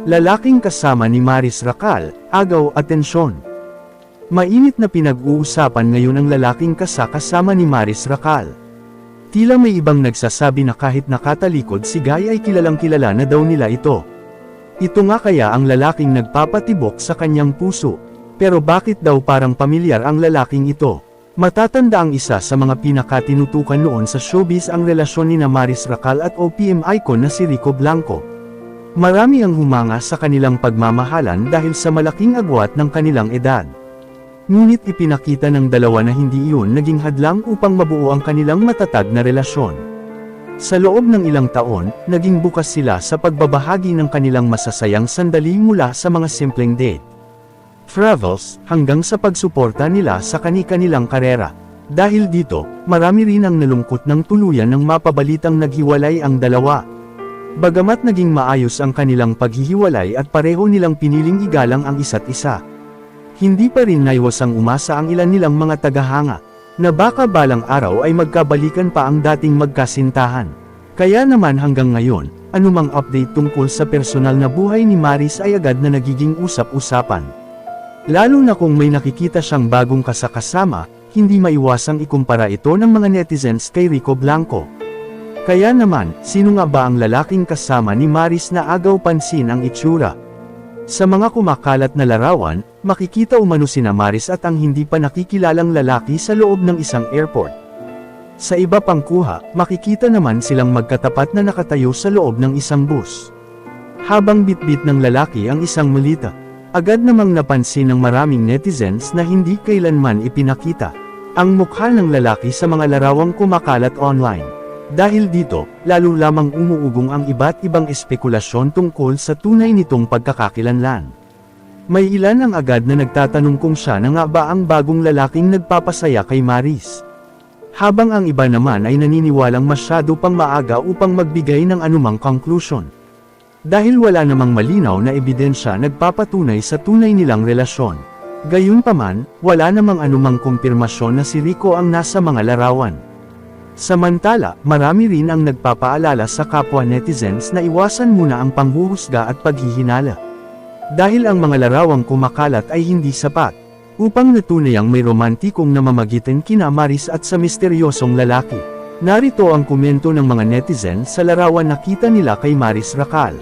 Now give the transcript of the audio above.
Lalaking kasama ni Maris Racal, agaw atensyon. Mainit na pinag-uusapan ngayon ang lalaking kasama ni Maris Racal. Tila may ibang nagsasabi na kahit nakatalikod si Guy ay kilalang-kilala na daw nila ito. Ito nga kaya ang lalaking nagpapatibok sa kanyang puso. Pero bakit daw parang pamilyar ang lalaking ito? Matatanda ang isa sa mga pinakatinutukan noon sa showbiz ang relasyon ni Maris Racal at OPM icon na si Rico Blanco. Marami ang humanga sa kanilang pagmamahalan dahil sa malaking agwat ng kanilang edad. Ngunit ipinakita ng dalawa na hindi iyon naging hadlang upang mabuo ang kanilang matatag na relasyon. Sa loob ng ilang taon, naging bukas sila sa pagbabahagi ng kanilang masasayang sandali mula sa mga simpleng date, travels, hanggang sa pagsuporta nila sa kani-kanilang karera. Dahil dito, marami rin ang nalungkot ng tuluyan nang mapabalitang naghiwalay ang dalawa. Bagamat naging maayos ang kanilang paghihiwalay at pareho nilang piniling igalang ang isa't isa, hindi pa rin naiwasang umasa ang ilan nilang mga tagahanga, na baka balang araw ay magkabalikan pa ang dating magkasintahan. Kaya naman hanggang ngayon, anumang update tungkol sa personal na buhay ni Maris ay agad na nagiging usap-usapan. Lalo na kung may nakikita siyang bagong kasama, hindi maiwasang ikumpara ito ng mga netizens kay Rico Blanco. Kaya naman, sino nga ba ang lalaking kasama ni Maris na agaw pansin ang itsura? Sa mga kumakalat na larawan, makikita umano sina Maris at ang hindi pa nakikilalang lalaki sa loob ng isang airport. Sa iba pang kuha, makikita naman silang magkatapat na nakatayo sa loob ng isang bus. Habang bitbit ng lalaki ang isang malita, agad namang napansin ng maraming netizens na hindi kailanman ipinakita ang mukha ng lalaki sa mga larawang kumakalat online. Dahil dito, lalo lamang umuugong ang iba't ibang espekulasyon tungkol sa tunay nitong pagkakakilanlan. May ilan ang agad na nagtatanong kung siya na nga ba ang bagong lalaking nagpapasaya kay Maris. Habang ang iba naman ay naniniwalang masyado pang maaga upang magbigay ng anumang conclusion. Dahil wala namang malinaw na ebidensya nagpapatunay sa tunay nilang relasyon. Gayunpaman, wala namang anumang kumpirmasyon na si Rico ang nasa mga larawan. Samantala, marami rin ang nagpapaalala sa kapwa netizens na iwasan muna ang panghuhusga at paghihinala. Dahil ang mga larawang kumakalat ay hindi sapat upang natunayang may romantikong namamagitan kina Maris at sa misteryosong lalaki. Narito ang komento ng mga netizens sa larawan na kita nila kay Maris Racal.